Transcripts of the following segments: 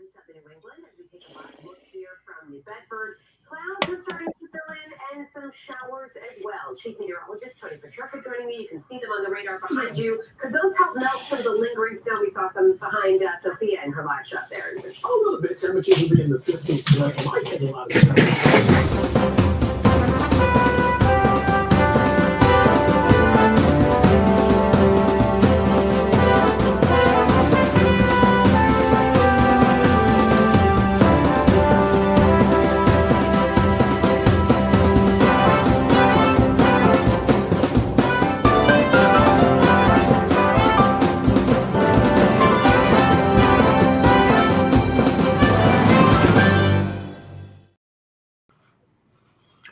New England as we take a live look here from New Bedford. Clouds are starting to fill in and some showers as well. Chief Meteorologist Tony Petrarca joining me. You can see them on the radar behind you. Could those help melt some of the lingering snow? We saw some behind Sophia in her live shot there. A little bit. Temperatures will be in the 50s tonight. Mike has a lot of snow.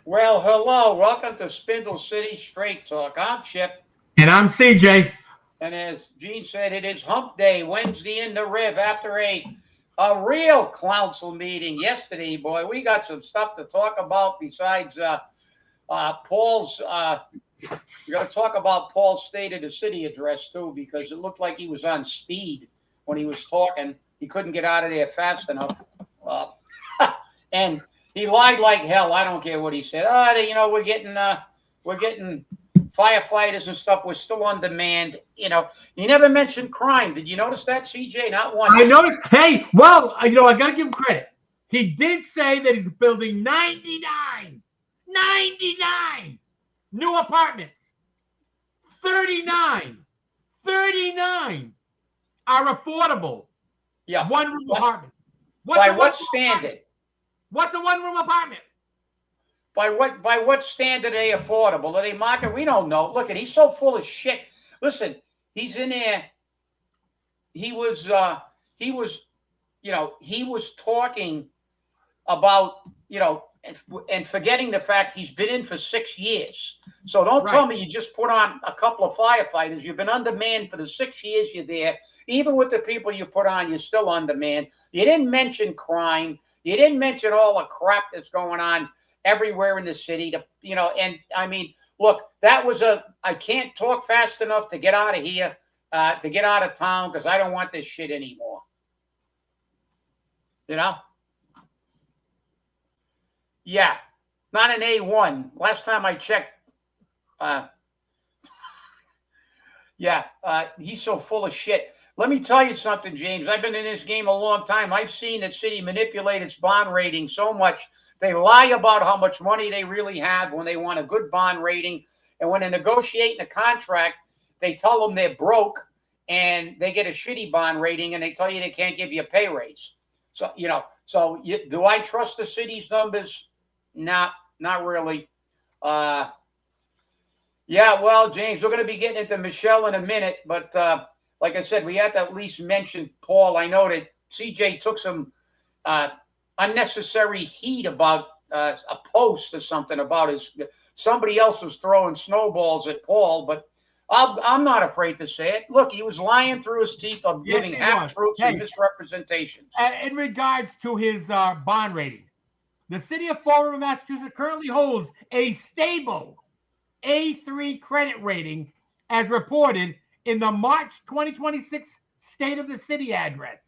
Well, hello. Welcome to Spindle City Straight Talk. I'm Chip. And I'm CJ. And as Gene said, it is Hump Day, Wednesday in the Riv after a real council meeting yesterday, boy. We got some stuff to talk about besides Paul's. We're going to talk about Paul's State of the City address, too, because it looked like he was on speed when he was talking. He couldn't get out of there fast enough. And he lied like hell. I don't care what he said. We're getting firefighters and stuff. We're still on demand. He never mentioned crime. Did you notice that, CJ? Not once. I noticed. Hey, well, I got to give him credit. He did say that he's building 99 new apartments. 39 are affordable. Yeah. One-room apartment. By what standard? What's a one-room apartment? By what standard are they affordable? Are they market? We don't know. Look, he's so full of shit. Listen, he's in there. He was talking about, and forgetting the fact he's been in for 6 years. So don't tell me you just put on a couple of firefighters. You've been on demand for the 6 years you're there. Even with the people you put on, you're still on demand. You didn't mention crime. You didn't mention all the crap that's going on everywhere in the city. And I mean, look, that was I can't talk fast enough to get out of here, to get out of town, because I don't want this shit anymore. Yeah, not an A1. Last time I checked, he's so full of shit. Let me tell you something, James. I've been in this game a long time. I've seen the city manipulate its bond rating so much. They lie about how much money they really have when they want a good bond rating. And when they're negotiating a contract, they tell them they're broke and they get a shitty bond rating and they tell you they can't give you a pay raise. So, do I trust the city's numbers? Not really. Well, James, we're going to be getting into Michelle in a minute, but like I said, we have to at least mention Paul. I know that CJ took some unnecessary heat about a post or something about somebody else was throwing snowballs at Paul, but I'm not afraid to say it. Look, he was lying through his teeth of giving half-truths and misrepresentations. In regards to his bond rating, the city of Fall River, Massachusetts currently holds a stable A3 credit rating as reported in the March 2026 State of the City address.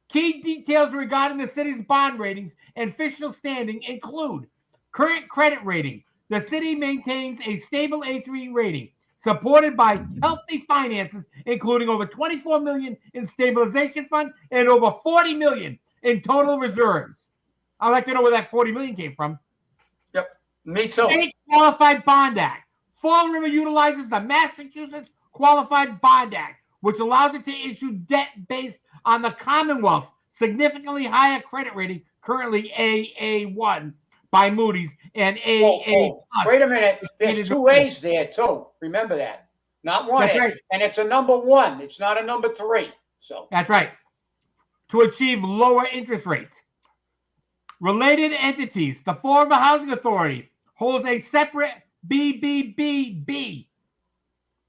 Key details regarding the city's bond ratings and official standing include current credit rating. The city maintains a stable A3 rating, supported by healthy finances, including over $24 million in stabilization fund and over $40 million in total reserves. I'd like to know where that $40 million came from. Yep, me too. State Qualified Bond Act. Fall River utilizes the Massachusetts Qualified Bond Act, which allows it to issue debt based on the Commonwealth's significantly higher credit rating, currently AA1 by Moody's and AA+. Wait a minute. There's two A's there, too. Remember that. Not one A. Right. And it's a number 1. It's not a number 3. So that's right. To achieve lower interest rates. Related entities. The Fall River Housing Authority holds a separate BBBB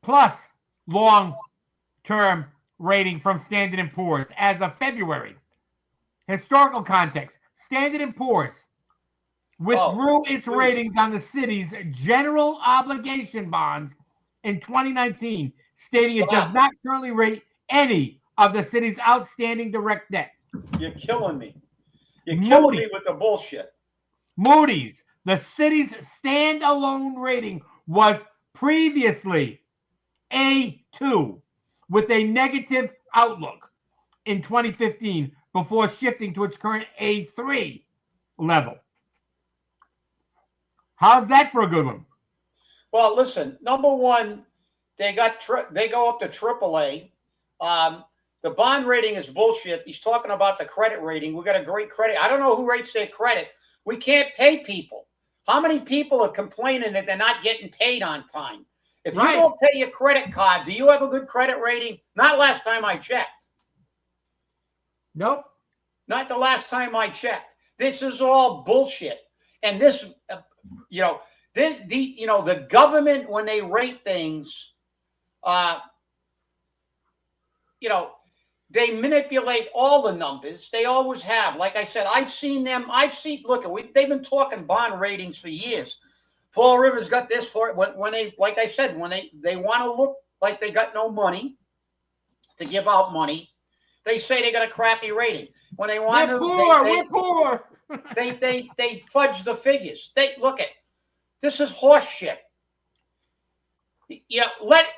plus long-term rating from Standard & Poor's as of February. Historical context. Standard & Poor's withdrew its ratings on the city's general obligation bonds in 2019, stating it does not currently rate any of the city's outstanding direct debt. You're killing me. You're killing me with the bullshit. Moody's, the city's standalone rating was previously A2 with a negative outlook in 2015 before shifting to its current A3 level. How's that for a good one? Well, listen. Number one, they go up to AAA. The bond rating is bullshit. He's talking about the credit rating. We got a great credit. I don't know who rates their credit. We can't pay people. How many people are complaining that they're not getting paid on time? If you don't pay your credit card, do you have a good credit rating? Not last time I checked. Nope. Not the last time I checked. This is all bullshit. And this, the government, when they rate things, they manipulate all the numbers. They always have. Like I said, I've seen them. They've been talking bond ratings for years. Fall River's got this for it. When they, like I said, when they want to look like they got no money to give out money, they say they got a crappy rating. When they want we're poor. they fudge the figures. This is horse shit. Let's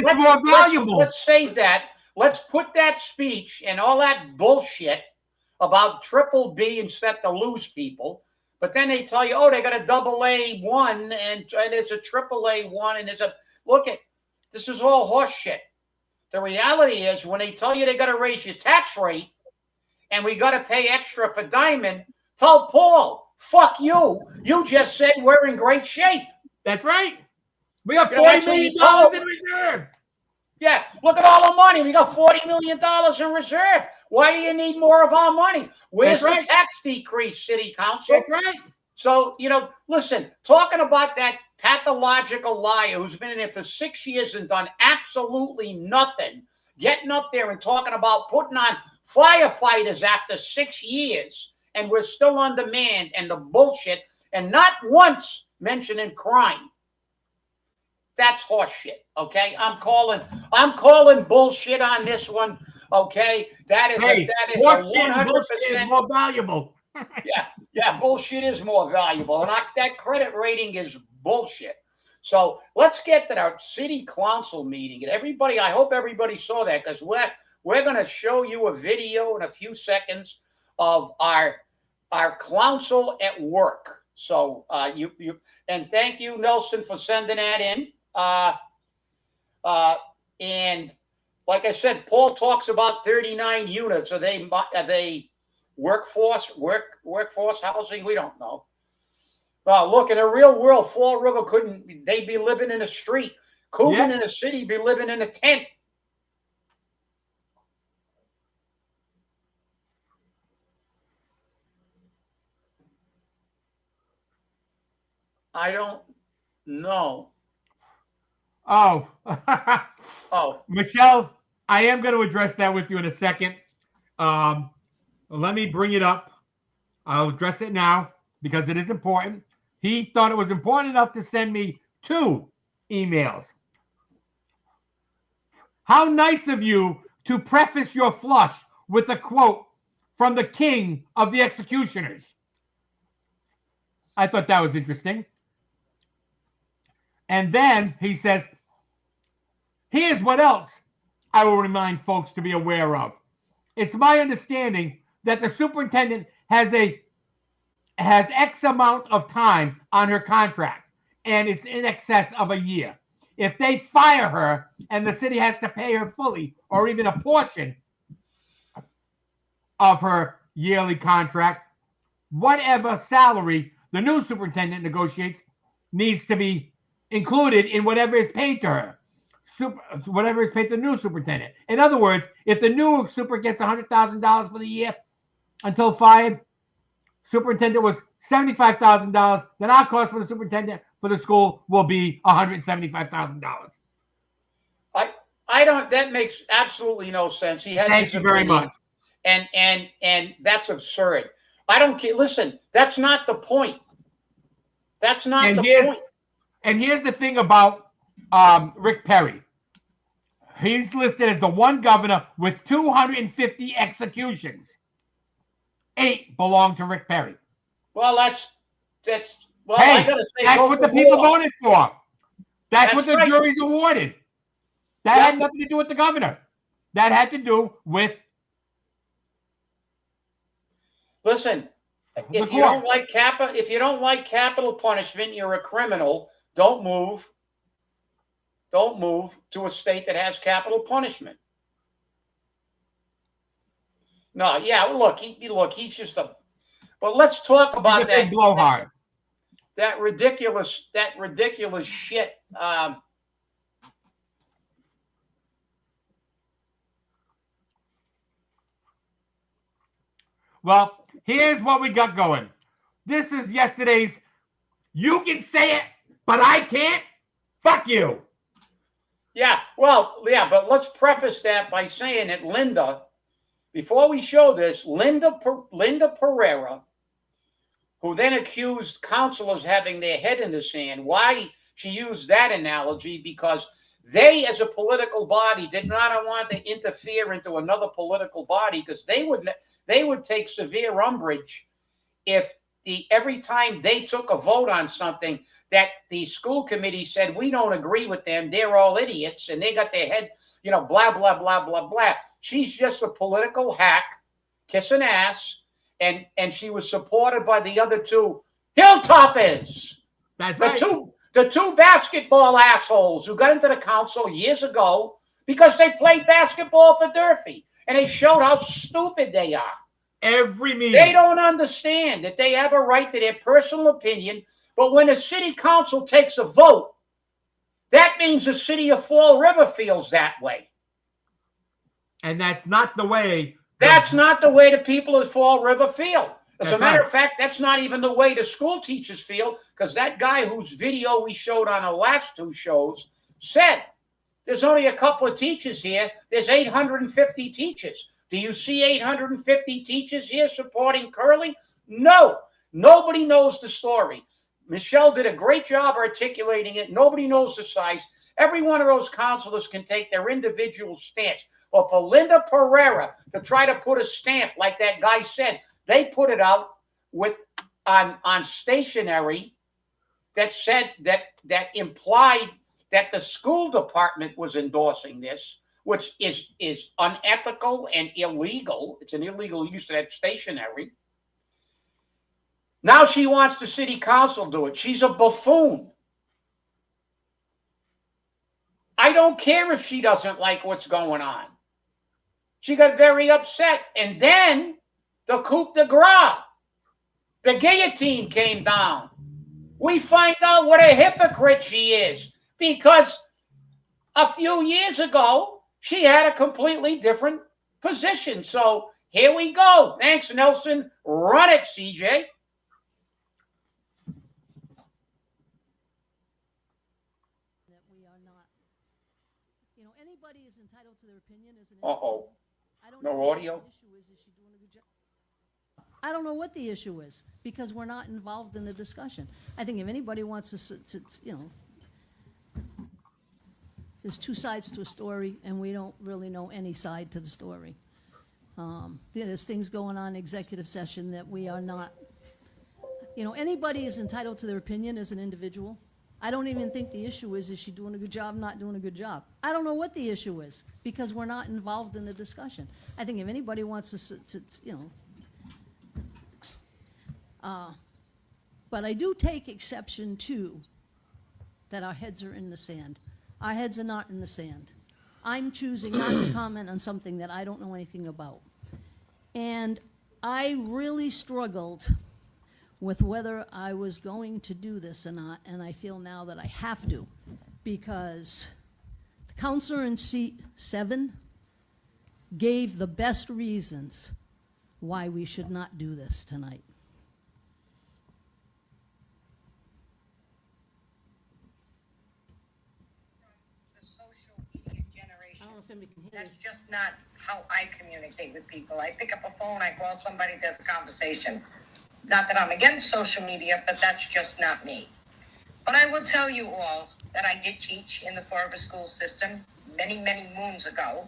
more valuable. Let's save that. Let's put that speech and all that bullshit about triple B instead to lose people. But then they tell you, oh, they got a AA1 and it's a AAA1 and this is all horse shit. The reality is when they tell you they got to raise your tax rate and we got to pay extra for Diamond, tell Paul, fuck you. You just said we're in great shape. That's right. We got $40 million in reserve. Yeah, look at all the money. We got $40 million in reserve. Why do you need more of our money? Where's the tax decrease, City Council? That's right. So, listen, talking about that pathological liar who's been in there for 6 years and done absolutely nothing, getting up there and talking about putting on firefighters after 6 years, and we're still on demand and the bullshit, and not once mentioning crime. That's horseshit, okay? I'm calling bullshit on this one, okay? That is 100% bullshit is more valuable. yeah, bullshit is more valuable, and that credit rating is bullshit. So let's get to our city council meeting, and everybody. I hope everybody saw that because we're going to show you a video in a few seconds of our council at work. So you and thank you, Nelson, for sending that in. And like I said, Paul talks about 39 units. Are they workforce housing? We don't know. Look, in a real world, Fall River they'd be living in a street. Coogan in a city be living in a tent. I don't know. Oh. Oh. Michelle, I am going to address that with you in a second. Let me bring it up. I'll address it now because it is important. He thought it was important enough to send me 2 emails. How nice of you to preface your flush with a quote from the king of the executioners. I thought that was interesting. And then he says, here's what else I will remind folks to be aware of. It's my understanding that the superintendent has X amount of time on her contract, and it's in excess of a year. If they fire her and the city has to pay her fully or even a portion of her yearly contract, whatever salary the new superintendent negotiates needs to be included in whatever is paid to her, whatever is paid to the new superintendent. In other words, if the new super gets $100,000 for the year until fired, superintendent was $75,000, then our cost for the superintendent for the school will be $175,000. I don't. That makes absolutely no sense. He has. Thank you very much. And that's absurd. I don't care. Listen, that's not the point. That's not the point. And here's the thing about Rick Perry. He's listed as the one governor with 250 executions. 8 belong to Rick Perry. Well, that's well, Hey, I gotta say, that's go what for the people more. voted for. That's what the right. jury's awarded. That Yep. had nothing to do with the governor. That had to do with Listen, if you don't like capital punishment, you're a criminal. Don't move. Don't move to a state that has capital punishment. No, yeah, look, he's just a. But let's talk about that blowhard. That ridiculous shit. Well, here's what we got going. This is yesterday's. You can say it, but I can't. Fuck you. Yeah, well, yeah, but let's preface that by saying that Linda, before we show this, Linda Pereira, who then accused counselors having their head in the sand. Why she used that analogy? Because they, as a political body, did not want to interfere into another political body, because they would take severe umbrage if every time they took a vote on something that the school committee said, we don't agree with them, they're all idiots, and they got their head, blah, blah, blah, blah, blah. She's just a political hack, kissing ass, and she was supported by the other two hilltoppers. That's right. The two basketball assholes who got into the council years ago because they played basketball for Durfee, and they showed how stupid they are. Every meeting. They don't understand that they have a right to their personal opinion, but when a city council takes a vote, that means the city of Fall River feels that way. And that's not the way. That's not the way the people of Fall River feel. As a matter of fact, that's not even the way the school teachers feel, because that guy whose video we showed on the last two shows said, there's only a couple of teachers here. There's 850 teachers. Do you see 850 teachers here supporting Curley? No. Nobody knows the story. Michelle did a great job articulating it. Nobody knows the size. Every one of those counselors can take their individual stance. But for Linda Pereira to try to put a stamp like that guy said, they put it out with on stationery that said that implied that the school department was endorsing this, which is unethical and illegal. It's an illegal use of that stationery. Now she wants the city council to do it. She's a buffoon. I don't care if she doesn't like what's going on. She got very upset. And then the coup de grace, the guillotine came down. We find out what a hypocrite she is, because a few years ago, she had a completely different position. So here we go. Thanks, Nelson. Run it, CJ. That we are not, anybody is entitled to their opinion as an Uh-oh. No audio? I don't know what the issue is, because we're not involved in the discussion. I think if anybody wants to there's two sides to a story, and we don't really know any side to the story. There's things going on in executive session that we are not, anybody is entitled to their opinion as an individual. I don't even think the issue is she doing a good job, not doing a good job. I don't know what the issue is, because we're not involved in the discussion. I think if anybody wants to but I do take exception to that our heads are in the sand. Our heads are not in the sand. I'm choosing not to comment on something that I don't know anything about. And I really struggled with whether I was going to do this or not, and I feel now that I have to, because the counselor in seat 7 gave the best reasons why we should not do this tonight. The social media generation. I don't know if anybody can hear this. That's just not how I communicate with people. I pick up a phone, I call somebody, there's a conversation. Not that I'm against social media, but that's just not me. But I will tell you all that I did teach in the Fall River school system many, many moons ago.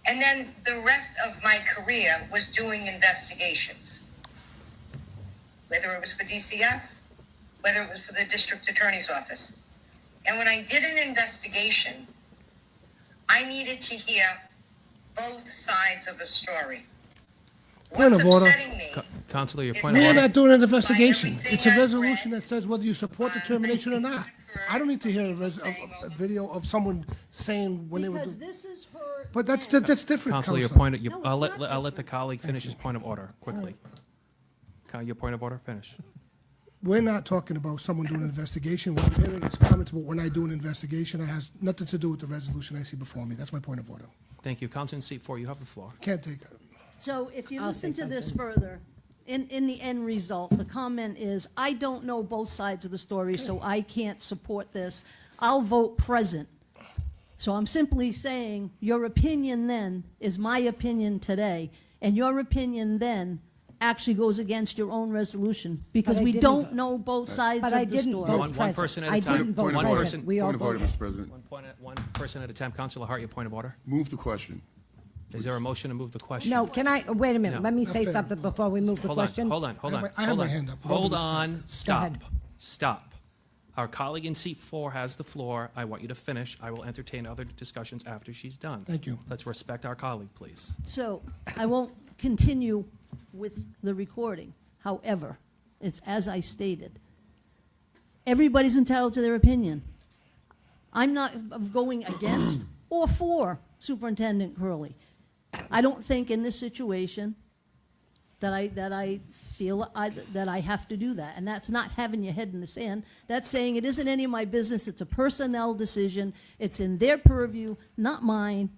And then the rest of my career was doing investigations, whether it was for DCF, whether it was for the district attorney's office. And when I did an investigation, I needed to hear both sides of a story. Point What's of order. upsetting me Counselor, your is point of We're order. not doing an investigation. By everything It's a I've resolution read, that says whether you support the termination or not. I don't need to hear a video of someone saying when they were. Because this is her. But that's end. different, Counselor, your Counselor. point, of- No, it's I'll not let the colleague finish his point of order quickly. Your point of order, finish. We're not talking about someone doing an investigation. What I'm hearing is comments about when I do an investigation. It has nothing to do with the resolution I see before me. That's my point of order. Thank you. Counselor in seat 4, you have the floor. Can't take it. So if you I'll listen say to this something. further, in the end result, the comment is, I don't know both sides of the story, so I can't support this. I'll vote present. So I'm simply saying, your opinion then is my opinion today, and your opinion then actually goes against your own resolution, because But I we didn't don't vote. know both sides But of I the didn't story. vote One present. person at a I time. didn't vote One present. person. We all Point of order, voted. Mr. President. One person at a time. Counselor Hart, your point of order. Move the question. Is there a motion to move the question? No, can I, wait a minute, No. let me say fair. something before we move the Hold on, question. hold on. I have my hand up. With all Hold due respect. on, stop, ahead. stop. Our colleague in seat 4 has the floor. I want you to finish. I will entertain other discussions after she's done. Thank you. Let's respect our colleague, please. So I won't continue with the recording. However, it's as I stated. Everybody's entitled to their opinion. I'm not going against or for Superintendent Curley. I don't think in this situation that I feel that I have to do that. And that's not having your head in the sand. That's saying it isn't any of my business. It's a personnel decision. It's in their purview, not mine.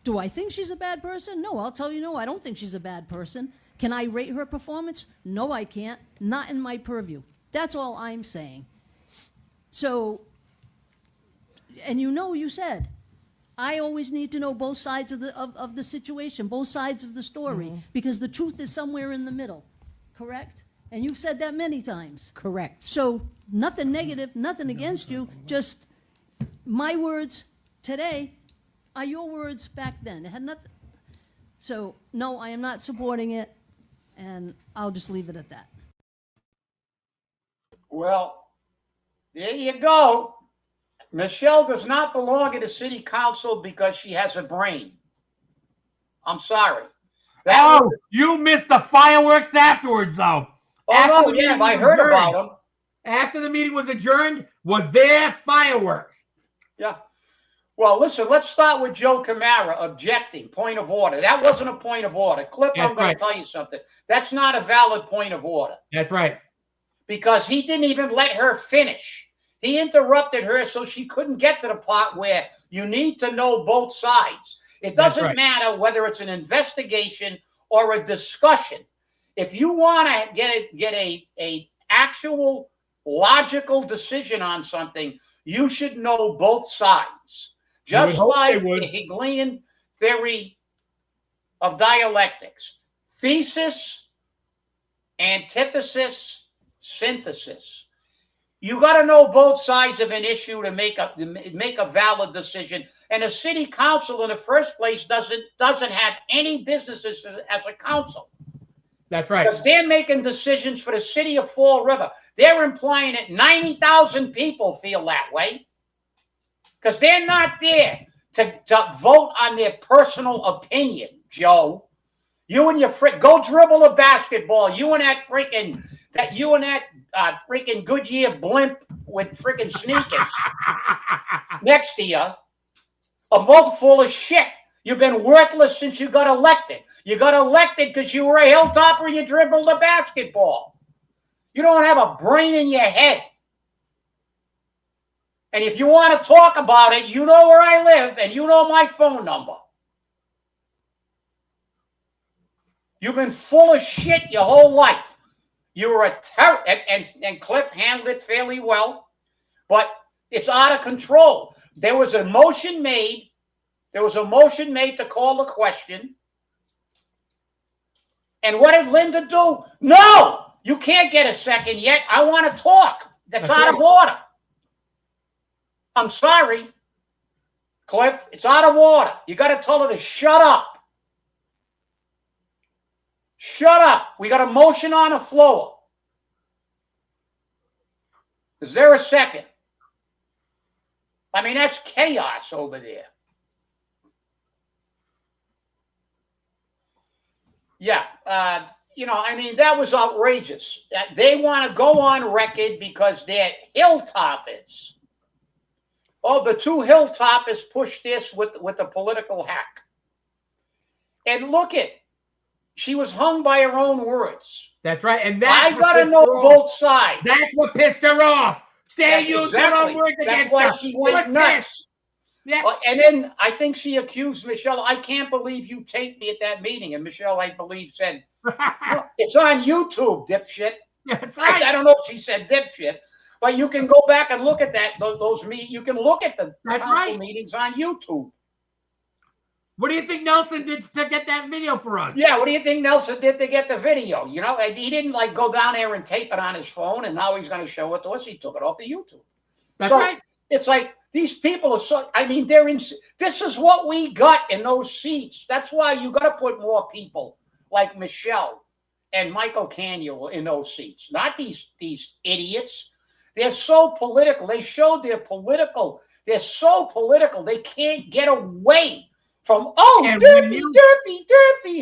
Do I think she's a bad person? No, I'll tell you no, I don't think she's a bad person. Can I rate her performance? No, I can't. Not in my purview. That's all I'm saying. So, and you said, I always need to know both sides of the situation, both sides of the story, because the truth is somewhere in the middle, correct? And you've said that many times. Correct. So nothing negative, nothing against you, just my words today are your words back then. It had nothing. So no, I am not supporting it, and I'll just leave it at that. Well, there you go. Michelle does not belong in the city council because she has a brain. I'm sorry. Oh, you missed the fireworks afterwards, though. Oh, After no, the meeting yeah, I was heard adjourned. about them. After the meeting was adjourned, was there fireworks? Yeah. Well, listen, let's start with Joe Camara objecting. Point of order. That wasn't a point of order. Cliff, That's I'm going right. to tell you something. That's not a valid point of order That's right. because he didn't even let her finish. He interrupted her so she couldn't get to the part where you need to know both sides. It That's doesn't right. matter whether it's an investigation or a discussion. If you want to get a actual logical decision on something, you should know both sides. You would Just hope like they would. the Hegelian theory of dialectics. Thesis, antithesis, synthesis. You got to know both sides of an issue to make a valid decision. And a city council, in the first place, doesn't have any businesses as a council That's right. because they're making decisions for the city of Fall River. They're implying that 90,000 people feel that way because they're not there to vote on their personal opinion. Joe, you and your go dribble a basketball. You and that freaking Goodyear blimp with freaking sneakers next to you are both full of shit. You've been worthless since you got elected. You got elected because you were a hilltopper and you dribbled a basketball. You don't have a brain in your head. And if you want to talk about it, you know where I live and you know my phone number. You've been full of shit your whole life. You were a terror, and Cliff handled it fairly well, but it's out of control. There was a motion made. There was a motion made to call the question. And what did Linda do? No, you can't get a second yet. I want to talk. That's out of order. I'm sorry. Cliff, it's out of order. You got to tell her to shut up. Shut up. We got a motion on the floor. Is there a second? I mean, that's chaos over there. Yeah. I mean, that was outrageous. They want to go on record because they're Hilltoppers. Oh, the two Hilltoppers pushed this with the political hack. And look it. She was hung by her own words. That's right. And that's I got to know both sides. That's what pissed her off. They used their own words against That's why her. she went nuts. Yeah. And then I think she accused Michelle. I can't believe you taped me at that meeting. And Michelle, I believe, said, it's on YouTube, dipshit. That's right. I don't know if she said dipshit, but you can go back and look at that. You can look at the council meetings on YouTube. What do you think Nelson did to get that video for us? Yeah, what do you think Nelson did to get the video? You know, he didn't like go down there and tape it on his phone, and now he's going to show it to us. He took it off of YouTube. That's right. It's like these people are so. I mean, they're in. This is what we got in those seats. That's why you got to put more people like Michelle and Michael Canuel in those seats, not these idiots. They're so political. They showed they're political. They're so political. They can't get away from, derpy,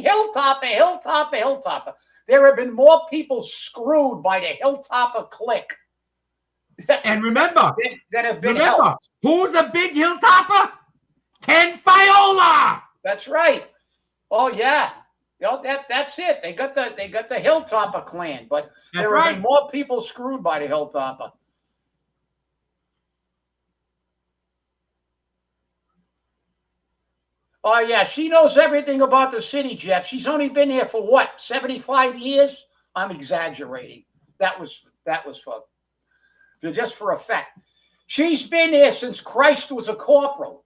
Hilltopper. There have been more people screwed by the Hilltopper clique. And remember, that have been helped. Who's a big Hilltopper? Ken Fiola. That's right. Oh yeah. That's it. They got the Hilltopper clan, but there have been more people screwed by the Hilltopper. Oh, yeah, she knows everything about the city, Jeff. She's only been here for what, 75 years? I'm exaggerating. That was just for effect. She's been here since Christ was a corporal.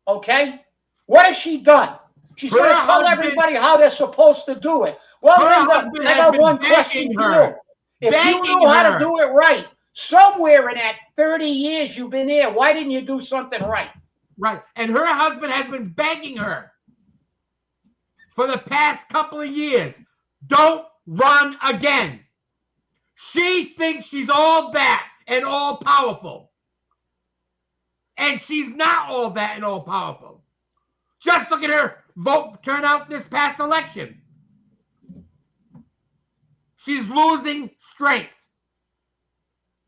Okay? What has she done? She's going to tell everybody how they're supposed to do it. Well, I got one question for you. If you know how to do it right, somewhere in that 30 years you've been here, why didn't you do something right? Right. And her husband has been begging her for the past couple of years, don't run again. She thinks she's all that and all powerful. And she's not all that and all powerful. Just look at her vote turnout this past election. She's losing strength.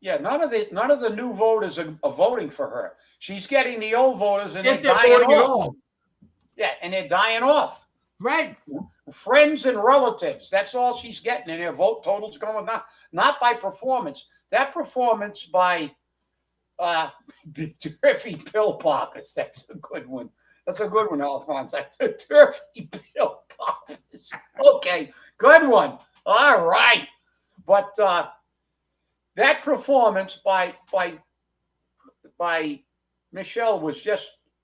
Yeah, none of the new voters are voting for her. She's getting the old voters and they're dying off. Yeah, and they're dying off. Right. Friends and relatives. That's all she's getting. And their vote total's going down. Not by performance. That performance by Turfy Pill Poppers. That's a good one. That's a good one, Alphonse. Turfy Pill Poppers. Okay, good one. All right. But that performance by Michelle was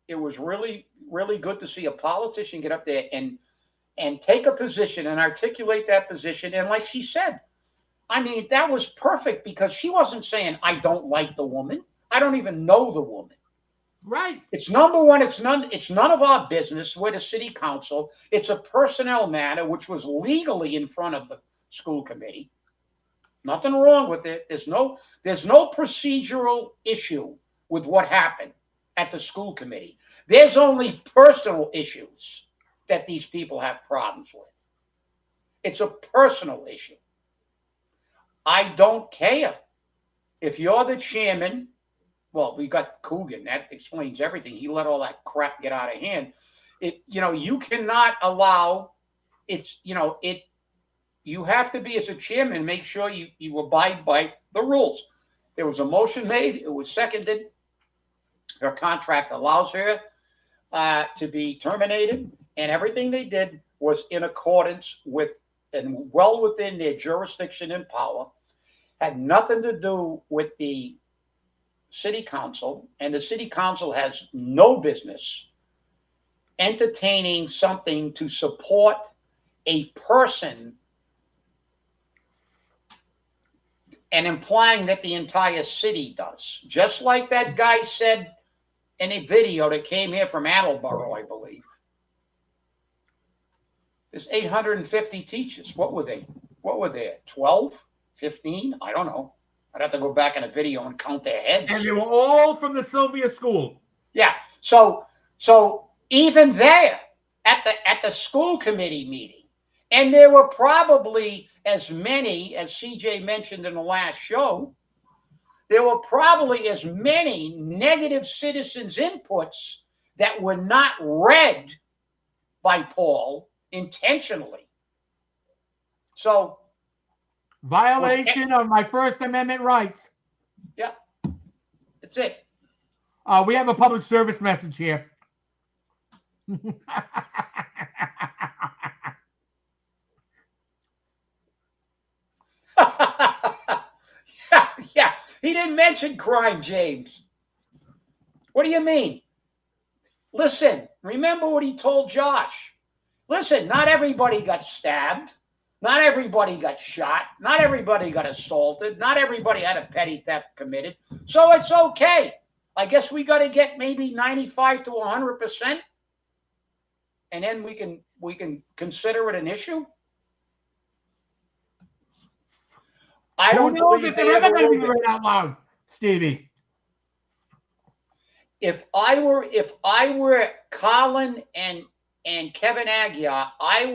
it was really, really good to see a politician get up there and take a position and articulate that position. And like she said, I mean, that was perfect because she wasn't saying, I don't like the woman. I don't even know the woman. Right. It's number one. It's none of our business. We're the city council. It's a personnel matter, which was legally in front of the school committee. Nothing wrong with it. There's no procedural issue with what happened at the school committee. There's only personal issues that these people have problems with. It's a personal issue. I don't care. If you're the chairman, well, we got Coogan. That explains everything. He let all that crap get out of hand. You cannot allow you have to be, as a chairman, make sure you abide by the rules. There was a motion made. It was seconded. Her contract allows her to be terminated, and everything they did was in accordance with and well within their jurisdiction and power. Had nothing to do with the city council, and the city council has no business entertaining something to support a person and implying that the entire city does. Just like that guy said in a video that came here from Attleboro, I believe. There's 850 teachers. What were they? What were there? 12? 15? I don't know. I'd have to go back in a video and count their heads. And they were all from the Sylvia School. Yeah. So even there at the school committee meeting, and there were probably as many, as CJ mentioned in the last show, there were probably as many negative citizens' inputs that were not read by Paul intentionally. So, violation of my First Amendment rights. Yeah, that's it. We have a public service message here. Yeah, he didn't mention crime, James. What do you mean? Listen, remember what he told Josh. Listen, not everybody got stabbed. Not everybody got shot. Not everybody got assaulted. Not everybody had a petty theft committed. So it's okay. I guess we got to get maybe 95 to 100%, and then we can consider it an issue. I don't know if they're ever going to be read out loud, Stevie. If I were Colin and Kevin Aguiar, I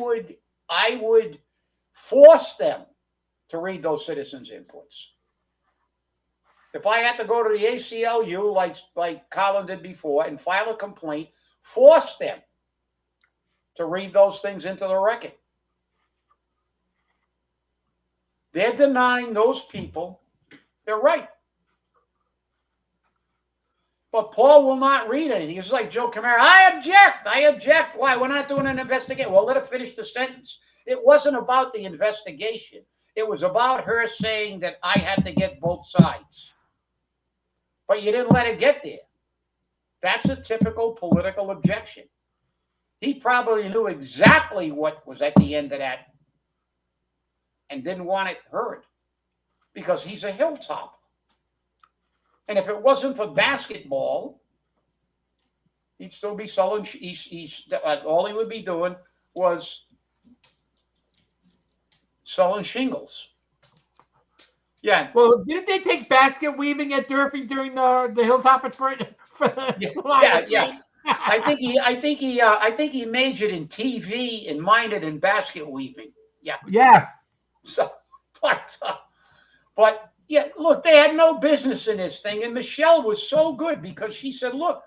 would force them to read those citizens' inputs. If I had to go to the ACLU like Colin did before and file a complaint, force them to read those things into the record. They're denying those people their right. But Paul will not read anything. He's like Joe Camara. I object. Why? We're not doing an investigation. Well, let her finish the sentence. It wasn't about the investigation. It was about her saying that I had to get both sides. But you didn't let it get there. That's a typical political objection. He probably knew exactly what was at the end of that and didn't want it heard because he's a hilltop. And if it wasn't for basketball, he'd still be selling. All he would be doing was selling shingles. Yeah. Well, didn't they take basket weaving at Durfee during the Hilltop for Yeah. I think he majored in TV and minored in basket weaving. Yeah. Yeah. So, but yeah, look, they had no business in this thing, and Michelle was so good because she said, "Look,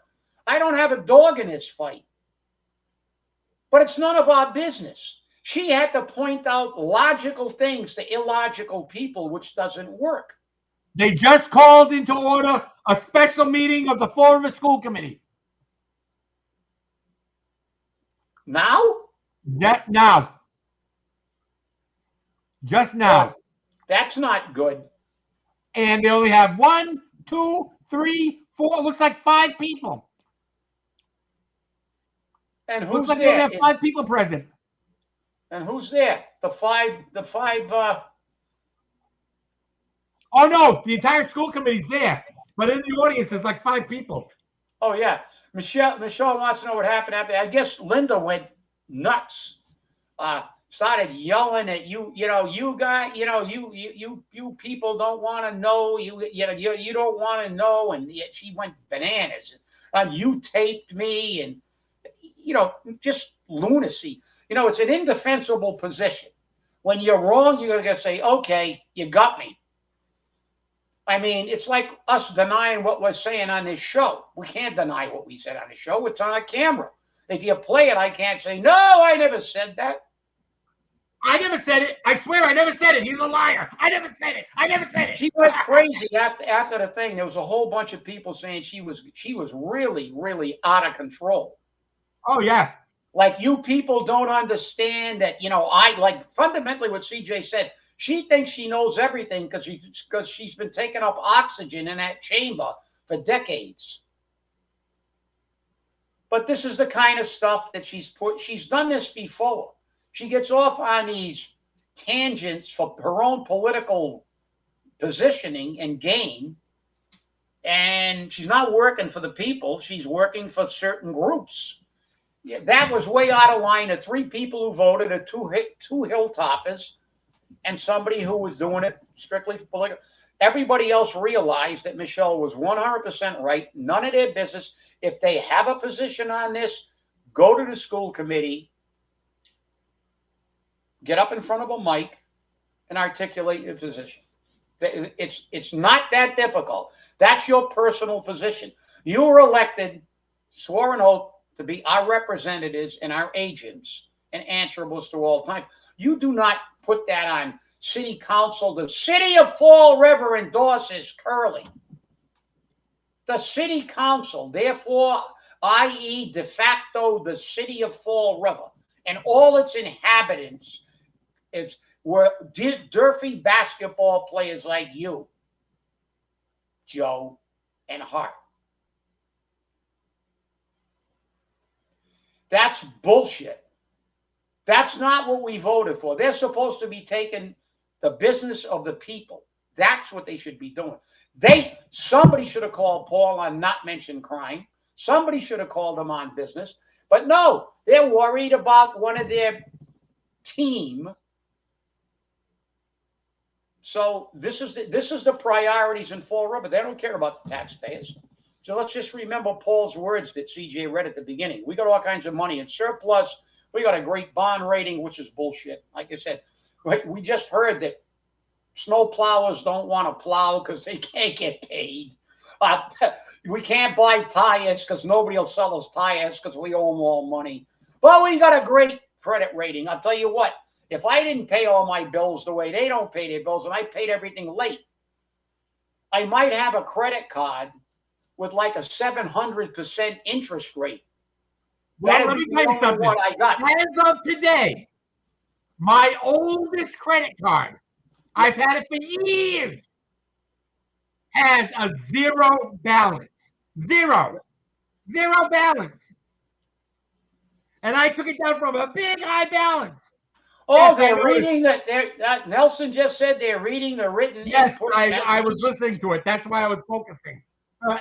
I don't have a dog in this fight, but it's none of our business." She had to point out logical things to illogical people, which doesn't work. They just called into order a special meeting of the Fall River School Committee. Now? Now. Just now. That's not good. And they only have 1, 2, 3, 4. It looks like 5 people. And who's looks like there? They have 5 people present. And who's there? The five. Oh no, the entire school committee's there, but in the audience there's like 5 people. Oh yeah, Michelle wants to know what happened after. I guess Linda went nuts. Started yelling at you guys, you people don't want to know, you don't want to know, and she went bananas. And you taped me, and just lunacy. It's an indefensible position. When you're wrong, you're going to say, okay, you got me. I mean, it's like us denying what we're saying on this show. We can't deny what we said on the show. It's on a camera. If you play it, I can't say, no, I never said that. I never said it. I swear I never said it. He's a liar. I never said it. She went crazy after the thing. There was a whole bunch of people saying she was really, really out of control. Oh, yeah. Like, you people don't understand that, fundamentally what CJ said, she thinks she knows everything because she's been taking up oxygen in that chamber for decades. But this is the kind of stuff that she's done this before. She gets off on these tangents for her own political positioning and gain. And she's not working for the people. She's working for certain groups. Yeah, that was way out of line. The 3 people who voted are two hilltoppers and somebody who was doing it strictly for political. Everybody else realized that Michelle was 100% right. None of their business. If they have a position on this, go to the school committee, get up in front of a mic, and articulate your position. It's not that difficult. That's your personal position. You were elected, swore an oath to be our representatives and our agents and answerables to all time. You do not put that on city council. The city of Fall River endorses Curley. The city council, therefore, i.e. de facto the city of Fall River and all its inhabitants were Durfee basketball players like you, Joe, and Hart. That's bullshit. That's not what we voted for. They're supposed to be taking the business of the people. That's what they should be doing. Somebody should have called Paul on not mention crime. Somebody should have called him on business. But no, they're worried about one of their team. So this is the priorities in Fall River. They don't care about the taxpayers. So let's just remember Paul's words that CJ read at the beginning. We got all kinds of money in surplus. We got a great bond rating, which is bullshit. Like I said, we just heard that snow plowers don't want to plow because they can't get paid. We can't buy tires because nobody will sell us tires because we owe them all money. But we got a great credit rating. I'll tell you what, if I didn't pay all my bills the way they don't pay their bills and I paid everything late, I might have a credit card with like a 700% interest rate. Well, let me tell you something. What I got. As of today, my oldest credit card, I've had it for years, has a 0 balance. Zero balance. And I took it down from a big high balance. Oh, they're reading that. Nelson just said they're reading the written. Yes, I was listening to it. That's why I was focusing.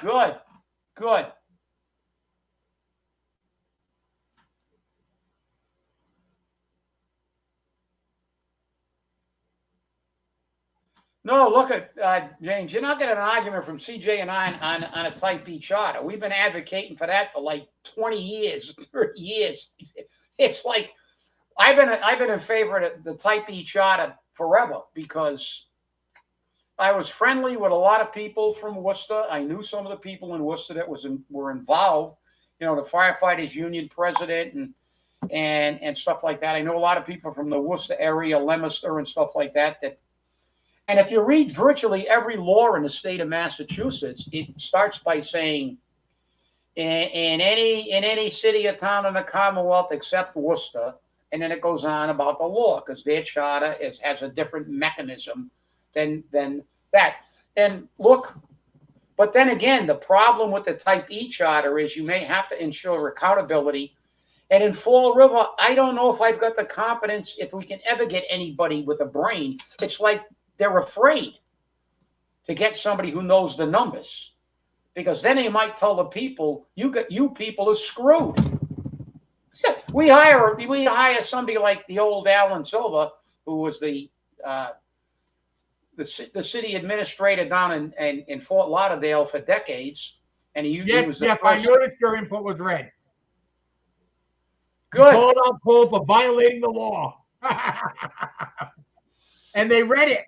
Good. No, look at James. You're not getting an argument from CJ and I on a Type B charter. We've been advocating for that for like 20 years, 30 years. It's like I've been in favor of the Type B charter forever because I was friendly with a lot of people from Worcester. I knew some of the people in Worcester that were involved. You know, the firefighters union president and stuff like that. I know a lot of people from the Worcester area, Leominster and stuff like that. And if you read virtually every law in the state of Massachusetts, it starts by saying, in any city or town in the Commonwealth except Worcester, and then it goes on about the law because their charter has a different mechanism than that. And look, but then again, the problem with the Type E charter is you may have to ensure accountability. And in Fall River, I don't know if I've got the confidence if we can ever get anybody with a brain. It's like they're afraid to get somebody who knows the numbers because then they might tell the people, you people are screwed. We hire somebody like the old Alan Silva, who was the city administrator down in Fort Lauderdale for decades, and he was the I noticed your input was read. Good. You called out Paul for violating the law, and they read it.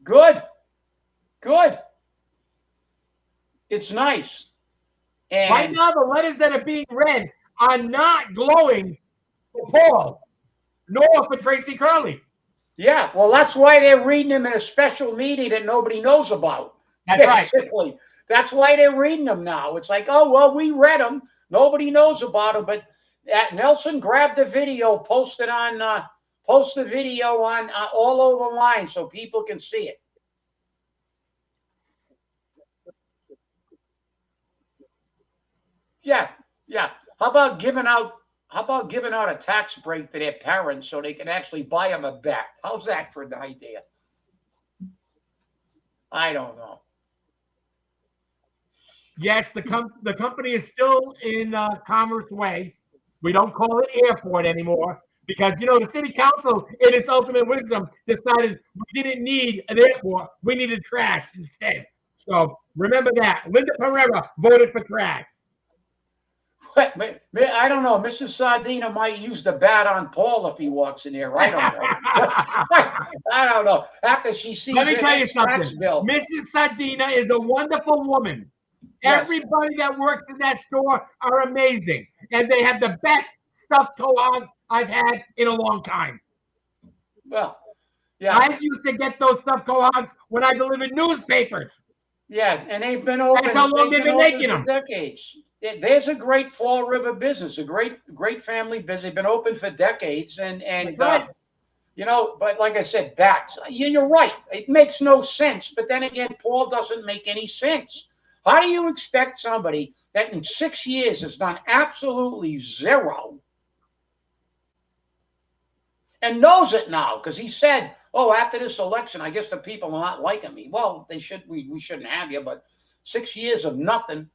Good. It's nice. And right now, the letters that are being read are not glowing for Paul, nor for Tracy Curley. Yeah, well, that's why they're reading them in a special meeting that nobody knows about. That's basically. Right. That's why they're reading them now. It's like, oh, well, we read them. Nobody knows about them. But Nelson grabbed the video, post the video on all over line so people can see it. Yeah. How about giving out a tax break to their parents so they can actually buy them a bat? How's that for an idea? I don't know. Yes, the company is still in Commerce Way. We don't call it airport anymore because the city council, in its ultimate wisdom, decided we didn't need an airport. We needed trash instead. So remember that. Linda Pereira voted for trash. I don't know. Mrs. Sardina might use the bat on Paul if he walks in here. I don't know. I don't know. After she sees Let me the tell you next tax something. bill. Mrs. Sardina is a wonderful woman. Yes. Everybody that works in that store are amazing, and they have the best stuffed cohorts I've had in a long time. Well, yeah. I used to get those stuffed cohorts when I delivered newspapers. Yeah, and they've been open. That's how long they've been making for them. Decades. There's a great Fall River business, a great family business. They've been open for decades, and That's right. but like I said, bats. You're right. It makes no sense. But then again, Paul doesn't make any sense. How do you expect somebody that in 6 years has done absolutely zero and knows it now? Because he said, "Oh, after this election, I guess the people are not liking me." Well, they should. We shouldn't have you. But 6 years of nothing.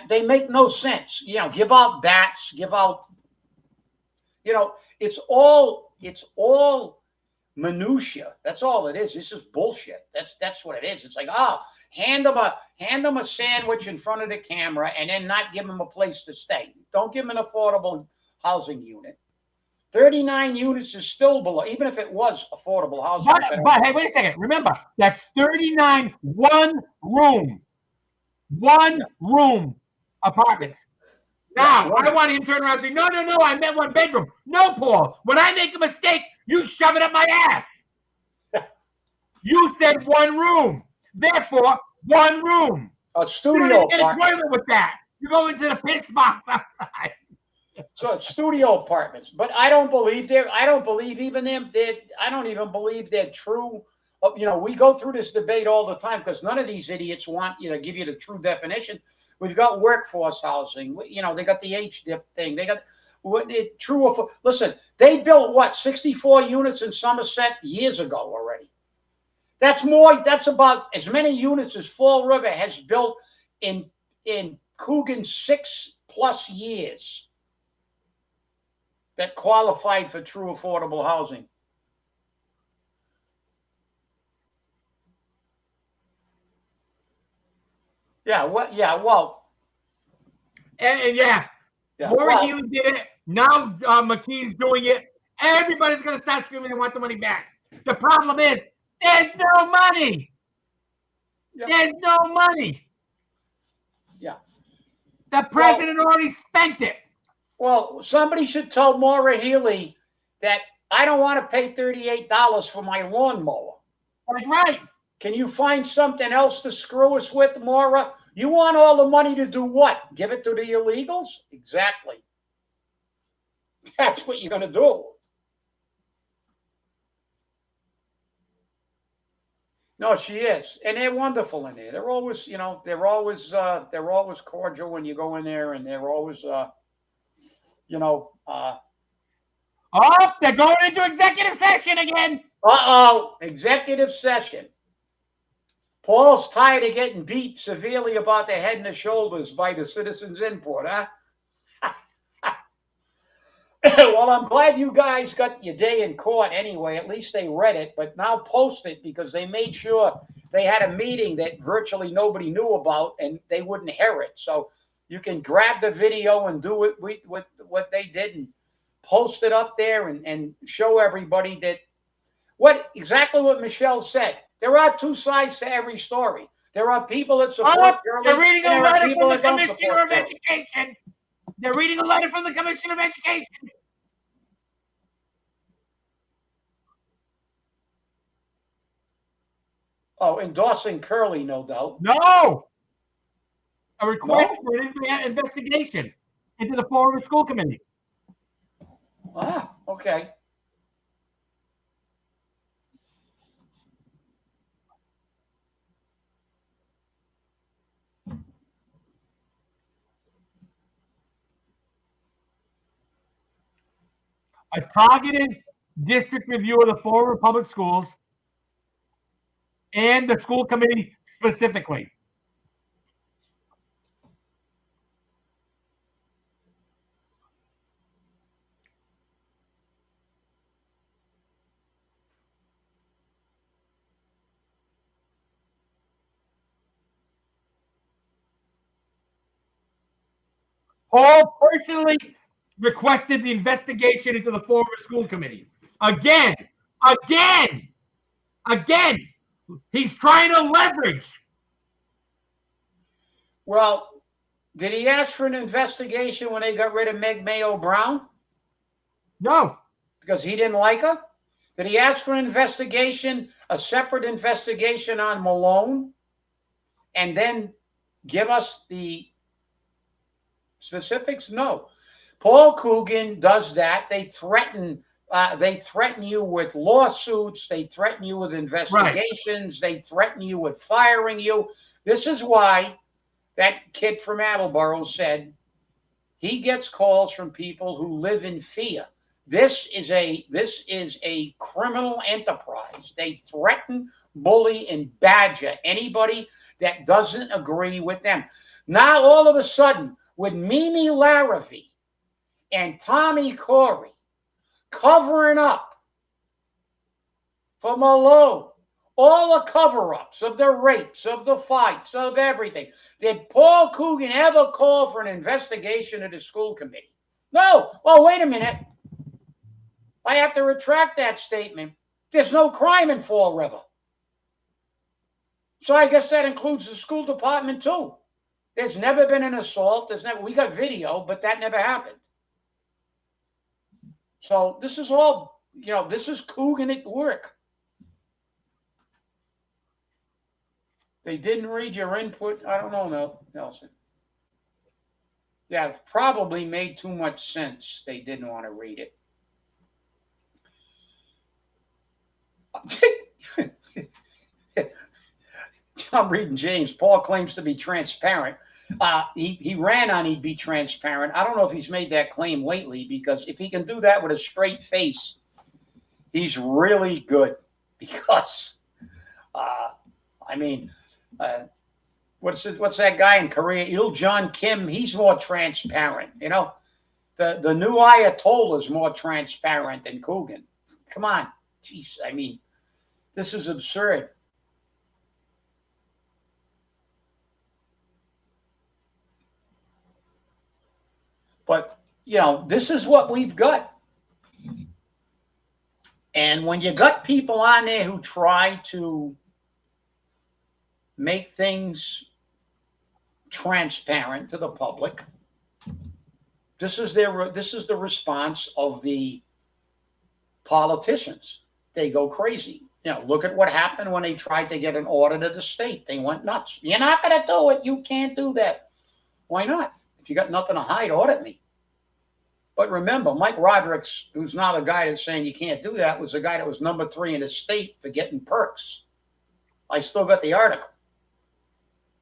They make no sense. Give out bats, give out, it's all minutia. That's all it is. This is bullshit. That's what it is. It's like, hand them a sandwich in front of the camera and then not give them a place to stay. Don't give them an affordable housing unit. 39 units is still below, even if it was affordable housing. But hey, wait a second. Remember, that's 39 one room apartments. Now, I want him to turn around and say, no, I meant one bedroom. No, Paul, when I make a mistake, you shove it up my ass. You said one room. Therefore, one room. A studio. You don't even get a toilet with that. You go into the piss box outside. So it's studio apartments. But I don't believe I don't even believe they're true. We go through this debate all the time because none of these idiots want to give you the true definition. We've got workforce housing. They got the HDIP thing. They got true. Listen, they built 64 units in Somerset years ago already. That's more. That's about as many units as Fall River has built in Coogan's 6+ years that qualified for true affordable housing. Yeah, well. And Maura Healy did it. Now McKee's doing it. Everybody's going to start screaming they want the money back. The problem is there's no money. Yep. There's no money. Yeah. The president already spent it. Well, somebody should tell Maura Healy that I don't want to pay $38 for my lawnmower. That's right. Can you find something else to screw us with, Maura? You want all the money to do what? Give it to the illegals? Exactly. That's what you're going to do. No, she is, and they're wonderful in there. They're always, they're always cordial when you go in there, and they're always, they're going into executive session again. Executive session. Paul's tired of getting beat severely about the head and the shoulders by the citizens' input, huh? Well, I'm glad you guys got your day in court anyway. At least they read it, but now post it because they made sure they had a meeting that virtually nobody knew about and they wouldn't hear it. So you can grab the video and do it with what they did and post it up there and show everybody that exactly what Michelle said. There are two sides to every story. There are people that support Shirley. They're reading a letter from the Commissioner of Education. They're reading a letter from the Commissioner of Education. Oh, endorsing Curley, no doubt. No. A request for an investigation into the Fall River School Committee. Okay. A targeted district review of the Fall River Public Schools and the school committee specifically. Paul personally requested the investigation into the former school committee. Again, he's trying to leverage. Well, did he ask for an investigation when they got rid of Meg Mayo Brown? No. Because he didn't like her? Did he ask for an investigation, a separate investigation on Malone, and then give us the specifics? No. Paul Coogan does that. They threaten you with lawsuits. They threaten you with investigations. Right. They threaten you with firing you. This is why that kid from Attleboro said he gets calls from people who live in fear. This is a criminal enterprise. They threaten, bully, and badger anybody that doesn't agree with them. Now, all of a sudden, with Mimi Larrivee and Tommy Corey covering up for Malone, all the cover-ups of the rapes, of the fights, of everything. Did Paul Coogan ever call for an investigation of the school committee? No. Oh, wait a minute. I have to retract that statement. There's no crime in Fall River. So I guess that includes the school department too. There's never been an assault. We got video, but that never happened. So this is all, this is Coogan at work. They didn't read your input. I don't know, Nelson. Yeah, it probably made too much sense. They didn't want to read it. I'm reading James. Paul claims to be transparent. He ran on he'd be transparent. I don't know if he's made that claim lately, because if he can do that with a straight face, he's really good. Because, what's that guy in Korea? Il John Kim, he's more transparent. The new Ayatollah is more transparent than Coogan. Come on. Jeez, this is absurd. But, this is what we've got. And when you got people on there who try to make things transparent to the public, this is the response of the politicians. They go crazy. Look at what happened when they tried to get an audit of the state. They went nuts. You're not going to do it. You can't do that. Why not? If you got nothing to hide, audit me. But remember, Mike Rodericks, who's now the guy that's saying you can't do that, was the guy that was number 3 in the state for getting perks. I still got the article.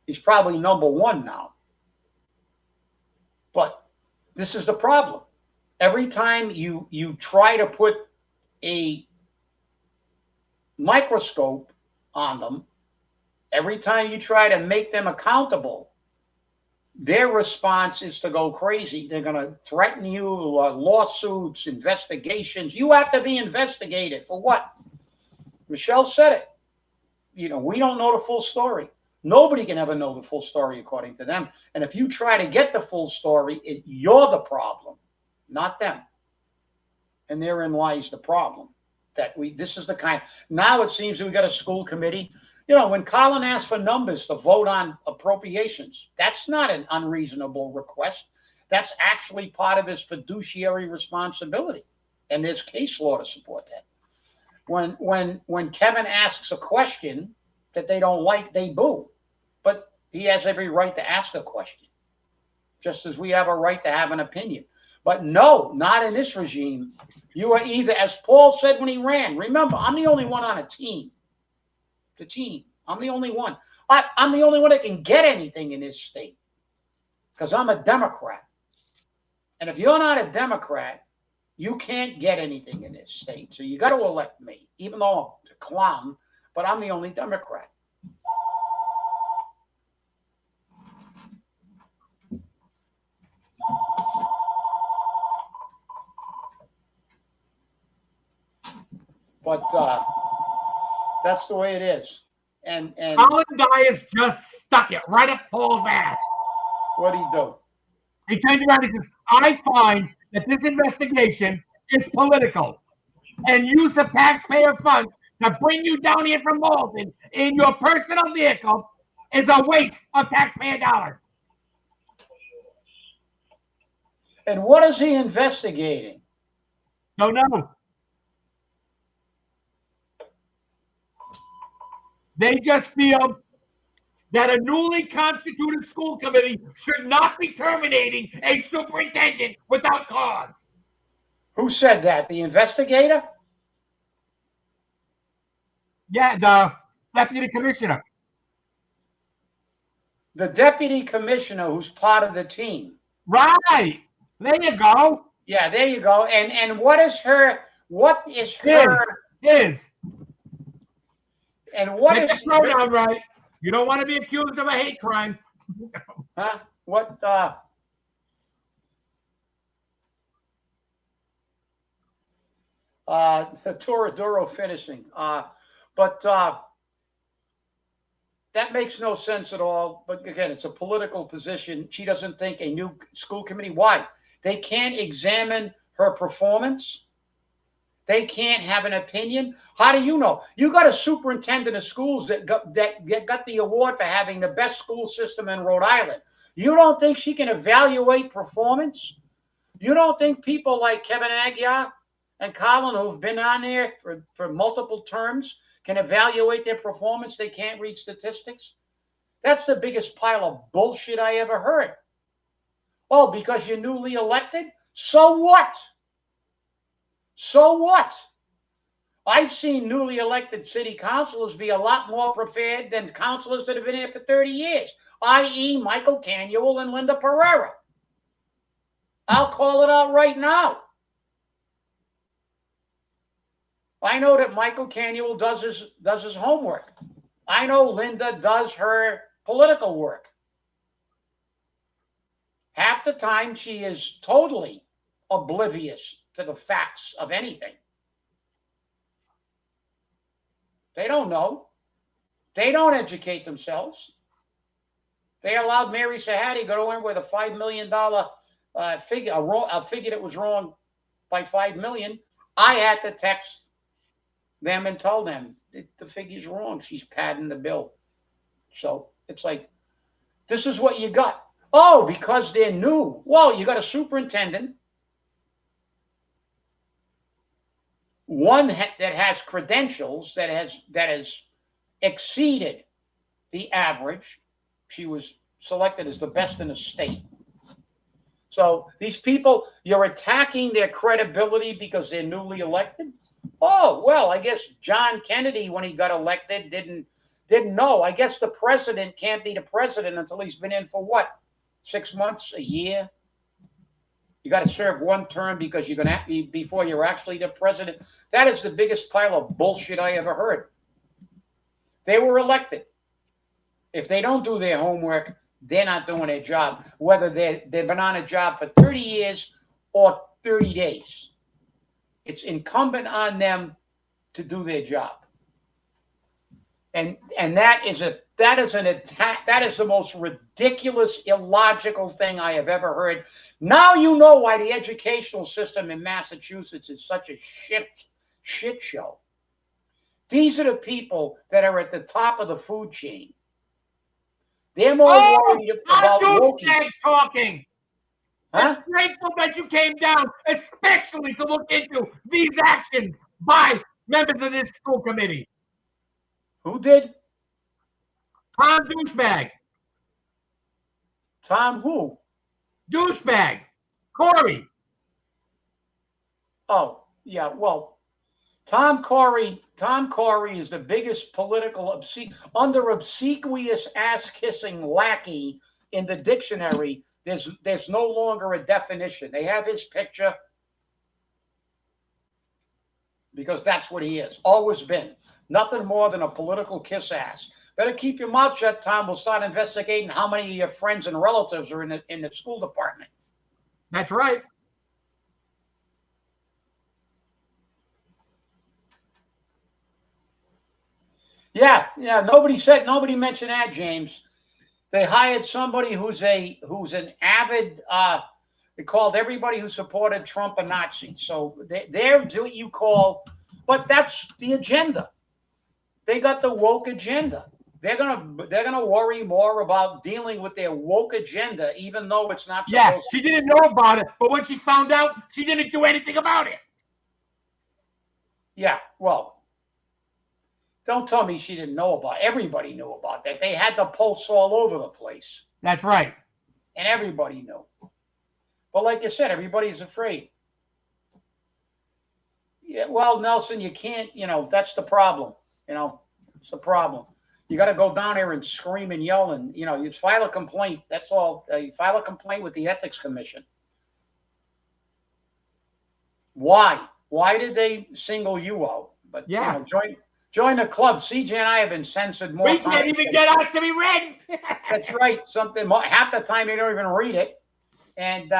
He's probably number 1 now. But this is the problem. Every time you try to put a microscope on them, every time you try to make them accountable, their response is to go crazy. They're going to threaten you, lawsuits, investigations. You have to be investigated. For what? Michelle said it. We don't know the full story. Nobody can ever know the full story according to them. And if you try to get the full story, you're the problem, not them. And therein lies the problem. This is the kind. Now it seems we got a school committee. When Colin asked for numbers to vote on appropriations, that's not an unreasonable request. That's actually part of his fiduciary responsibility. And there's case law to support that. When Kevin asks a question that they don't like, they boo. But he has every right to ask a question, just as we have a right to have an opinion. But no, not in this regime. You are either, as Paul said when he ran, remember, I'm the only one on a team. The team. I'm the only one. I'm the only one that can get anything in this state because I'm a Democrat. And if you're not a Democrat, you can't get anything in this state. So you got to elect me, even though I'm a clown, but I'm the only Democrat. But that's the way it is. And Colin Dyers just stuck it right up Paul's ass. What'd he do? He turns around and says, I find that this investigation is political and use of taxpayer funds to bring you down here from Malden in your personal vehicle is a waste of taxpayer dollars. And what is he investigating? Don't know. They just feel that a newly constituted school committee should not be terminating a superintendent without cause. Who said that? The investigator? Yeah, the deputy commissioner. The deputy commissioner who's part of the team. Right. There you go. Yeah, there you go. And what is her? His. And what Get is the pronoun right? You don't want to be accused of a hate crime. Huh? What? Toraduro finishing. But that makes no sense at all. But again, it's a political position. She doesn't think a new school committee. Why? They can't examine her performance. They can't have an opinion. How do you know? You got a superintendent of schools that got the award for having the best school system in Rhode Island. You don't think she can evaluate performance? You don't think people like Kevin Aguirre and Colin, who've been on there for multiple terms, can evaluate their performance? They can't read statistics? That's the biggest pile of bullshit I ever heard. Oh, because you're newly elected? So what? So what? I've seen newly elected city councilors be a lot more prepared than councilors that have been here for 30 years, i.e. Michael Canuel and Linda Pereira. I'll call it out right now. I know that Michael Canuel does his homework. I know Linda does her political work. Half the time she is totally oblivious to the facts of anything. They don't know. They don't educate themselves. They allowed Mary Sahadi go in with a $5 million figure, a figure that was wrong by $5 million. I had to text them and tell them the figure's wrong. She's padding the bill. So it's like, this is what you got. Oh, because they're new. Well, you got a superintendent, one that has credentials, that has exceeded the average. She was selected as the best in the state. So these people, you're attacking their credibility because they're newly elected. Oh, well, I guess John Kennedy, when he got elected, didn't know. I guess the president can't be the president until he's been in for what? 6 months, a year? You got to serve one term because you're going to be before you're actually the president. That is the biggest pile of bullshit I ever heard. They were elected. If they don't do their homework, they're not doing their job, whether they've been on a job for 30 years or 30 days. It's incumbent on them to do their job. And that is an attack. That is the most ridiculous, illogical thing I have ever heard. Now you know why the educational system in Massachusetts is such a shit show. These are the people that are at the top of the food chain. They're more worried about douchebags talking. Huh? I'm grateful that you came down, especially to look into these actions by members of this school committee. Who did? Tom Douchebag. Tom who? Douchebag. Corey. Oh, yeah, well, Tom Corey is the biggest political obsequious ass-kissing lackey in the dictionary. There's no longer a definition. They have his picture because that's what he is. Always been. Nothing more than a political kiss ass. Better keep your mouth shut, Tom. We'll start investigating how many of your friends and relatives are in the school department. That's right. Yeah. Nobody mentioned that, James. They hired somebody who's an avid. They called everybody who supported Trump a Nazi. So they're what you call, but that's the agenda. They got the woke agenda. They're gonna worry more about dealing with their woke agenda, even though it's not. Yeah, she didn't know about it, but when she found out, she didn't do anything about it. Yeah, well, don't tell me she didn't know about it. Everybody knew about that. They had the pulse all over the place. That's right. And everybody knew. But like you said, everybody's afraid. Yeah, well, Nelson, you can't, that's the problem. It's the problem. You got to go down there and scream and yell and, you file a complaint. That's all. You file a complaint with the Ethics Commission. Why? Why did they single you out? But, yeah. Join the club. CJ and I have been censored more times. We can't even get out to be read. That's right. Half the time they don't even read it. And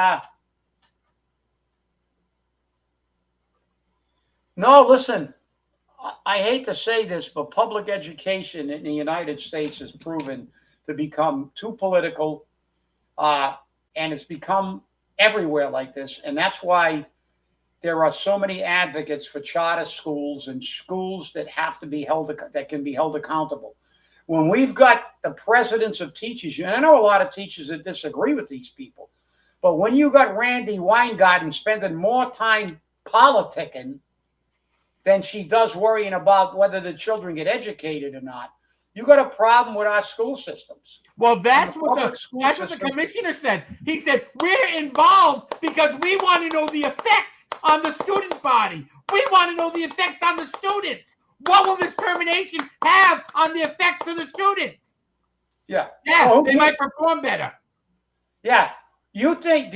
no, listen, I hate to say this, but public education in the United States has proven to become too political, and it's become everywhere like this. And that's why there are so many advocates for charter schools and schools that can be held accountable. When we've got the presidents of teachers, and I know a lot of teachers that disagree with these people, but when you got Randy Weingarten spending more time politicking than she does worrying about whether the children get educated or not, you got a problem with our school systems. Well, that's what the commissioner said. He said, we're involved because we want to know the effects on the student body. We want to know the effects on the students. What will this termination have on the effects of the students? Yeah. Yeah, they might perform better. Yeah. Do you think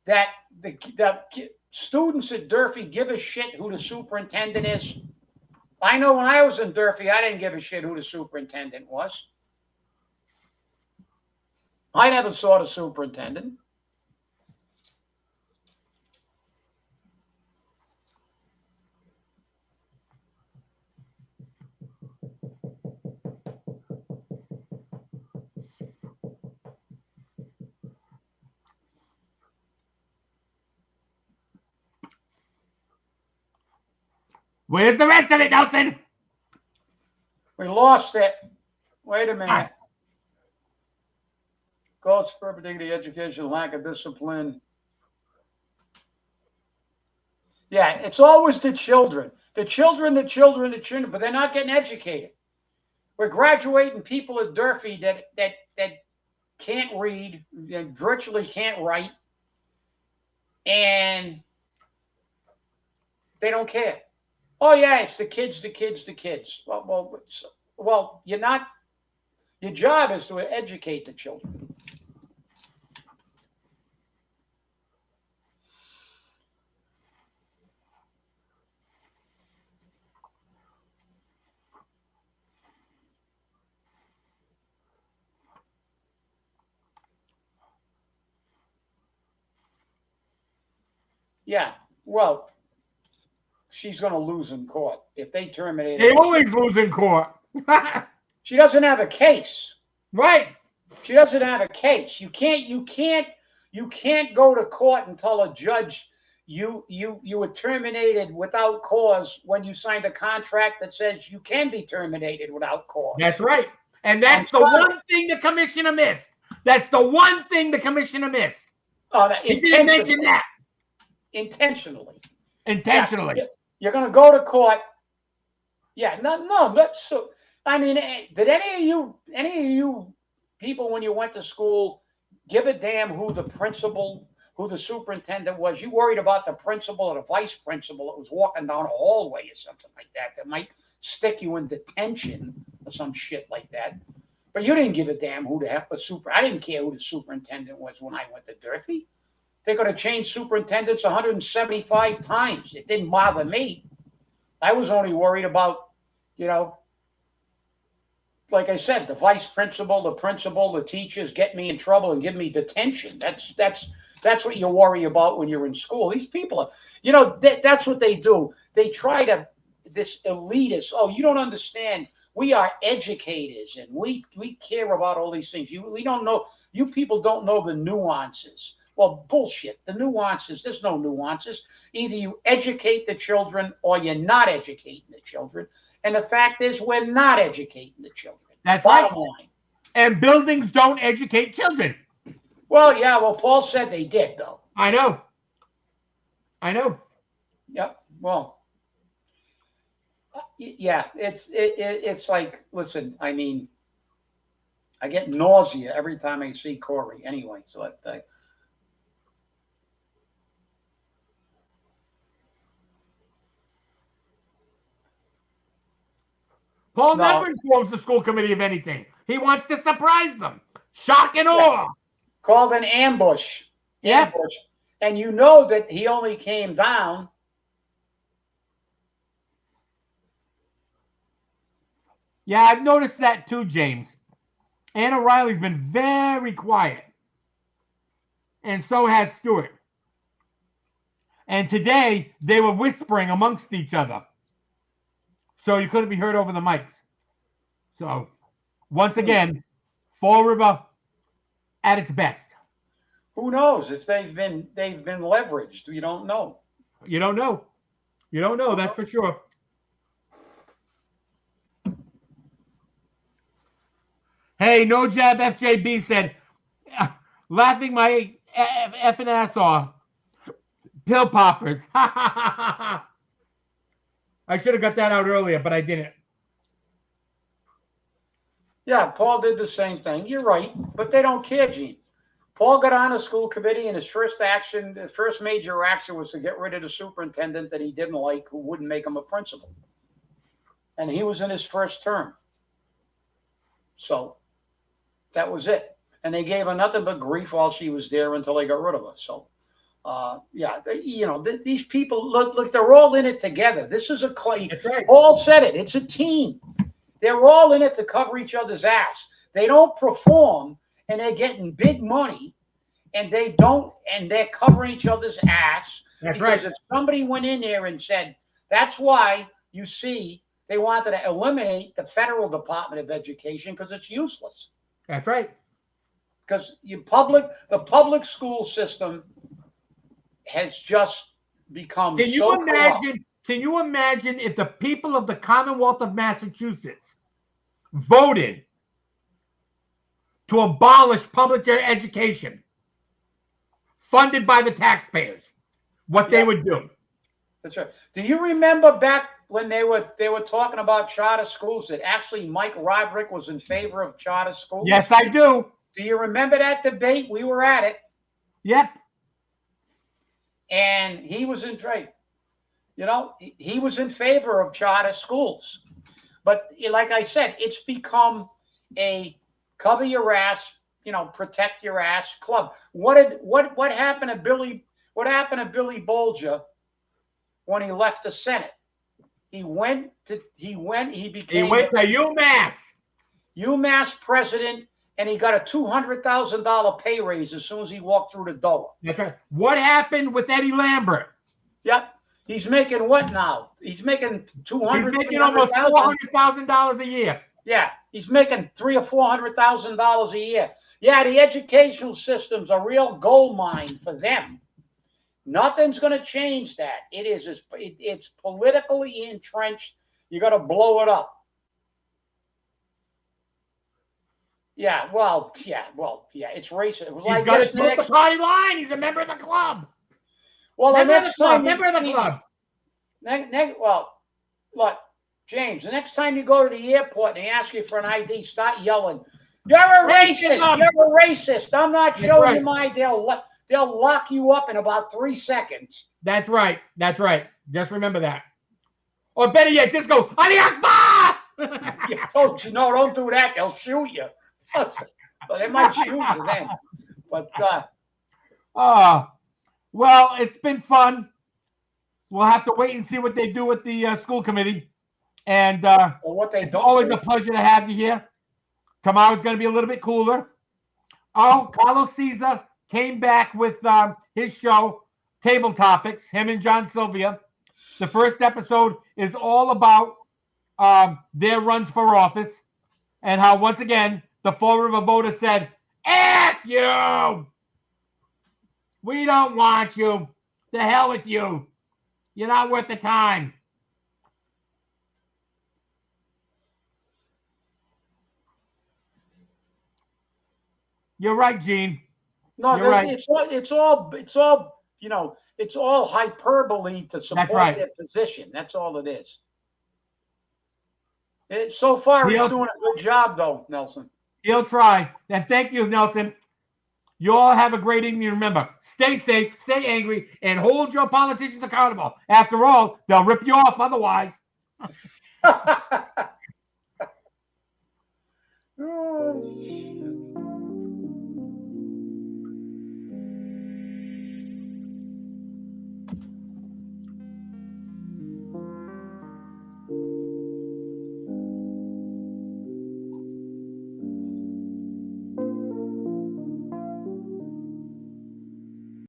that the students at Durfee give a shit who the superintendent is? I know when I was in Durfee, I didn't give a shit who the superintendent was. I never saw the superintendent. Where's the rest of it, Nelson? We lost it. Wait a minute. Goals perpetuating the education, lack of discipline. Yeah, it's always the children. The children, but they're not getting educated. We're graduating people at Durfee that can't read, that virtually can't write, and they don't care. Oh yeah, it's the kids. Well, you're not. Your job is to educate the children. Yeah, well, she's going to lose in court if they terminate her. They always lose in court. She doesn't have a case. Right. She doesn't have a case. You can't go to court and tell a judge you were terminated without cause when you signed a contract that says you can be terminated without cause. That's right. And that's the one thing the commissioner missed. That's the one thing the commissioner missed. Oh, he didn't mention that. Intentionally. Intentionally. You're going to go to court. Yeah, no. That's so. I mean, did any of you people when you went to school give a damn who the principal, who the superintendent was? You worried about the principal or the vice principal that was walking down a hallway or something like that might stick you in detention or some shit like that. But you didn't give a damn who the heck the I didn't care who the superintendent was when I went to Durfee. They're going to change superintendents 175 times. It didn't bother me. I was only worried about, like I said, the vice principal, the principal, the teachers get me in trouble and give me detention. That's what you worry about when you're in school. These people are, that's what they do. They try to, this elitist, oh, you don't understand. We are educators, and we care about all these things. We don't know. You people don't know the nuances. Well, bullshit. The nuances. There's no nuances. Either you educate the children or you're not educating the children. And the fact is, we're not educating the children. That's Bottom right. line. And buildings don't educate children. Well, yeah. Well, Paul said they did, though. I know. Yep. Well, yeah. It's like, listen. I mean, I get nausea every time I see Corey. Anyway, so Paul never informs the school committee of anything. He wants to surprise them. Shock and awe. Called an ambush. Yep. Ambush. And you know that he only came down. Yeah, I've noticed that too, James. Ann O'Reilly's been very quiet. And so has Stewart. And today, they were whispering amongst each other. So you couldn't be heard over the mics. So, once again, Fall River at its best. Who knows if they've been leveraged? You don't know. You don't know. You don't know, that's for sure. Hey, No Jab FJB said, laughing my effing ass off. Pill poppers. I should have got that out earlier, but I didn't. Yeah, Paul did the same thing. You're right, but they don't care, Gene. Paul got on a school committee, and his first major action was to get rid of the superintendent that he didn't like, who wouldn't make him a principal. And he was in his first term. So that was it. And they gave her nothing but grief while she was there until they got rid of her. So, these people, look, they're all in it together. This is a clay. Right. Paul said it. It's a team. They're all in it to cover each other's ass. They don't perform, and they're getting big money, and they're covering each other's ass. That's because right. If somebody went in there and said, that's why you see they wanted to eliminate the federal Department of Education because it's useless. That's right. Because the public school system has just become Can you so imagine? corrupt. Can you imagine if the people of the Commonwealth of Massachusetts voted to abolish public education funded by the taxpayers? What they would do? That's right. Do you remember back when they were talking about charter schools that actually Mike Roderick was in favor of charter schools? Yes, I do. Do you remember that debate? We were at it. Yep. And he was in trade. He was in favor of charter schools. But like I said, it's become a cover your ass, protect your ass club. What happened to Billy Bolger when he left the Senate? He went to UMass president, and he got a $200,000 pay raise as soon as he walked through the door. That's right. What happened with Eddie Lambert? Yep. He's making what now? He's making $200,000. He's making almost $400,000 a year. Yeah, he's making $300,000 or $400,000 a year. Yeah, the educational system's a real gold mine for them. Nothing's going to change that. It's politically entrenched. You got to blow it up. Yeah, it's racist. He's got to split the party line. He's a member of the club. Well, member of the club. Look, James, the next time you go to the airport and they ask you for an ID, start yelling, "You're a racist! You're a racist! I'm not showing you my." They'll lock you up in about 3 seconds. That's right. Just remember that. Or better yet, just go, Ali Akbar! Yeah, don't do that. They'll shoot you. They might shoot you then. But well, it's been fun. We'll have to wait and see what they do with the school committee. And what they don't. Always a pleasure to have you here. Tomorrow's going to be a little bit cooler. Oh, Carlos Caesar came back with his show, Table Topics, him and John Sylvia. The first episode is all about their runs for office, and how once again the Fall River voters said, "F you! We don't want you. The hell with you. You're not worth the time." You're right, Gene. No, You're right. it's all, you know, it's all hyperbole to support right. their position. That's all it is. So far, he's doing a good job, though, Nelson. He'll try. And thank you, Nelson. You all have a great evening. Remember, stay safe, stay angry, and hold your politicians accountable. After all, they'll rip you off otherwise. Oh, shit.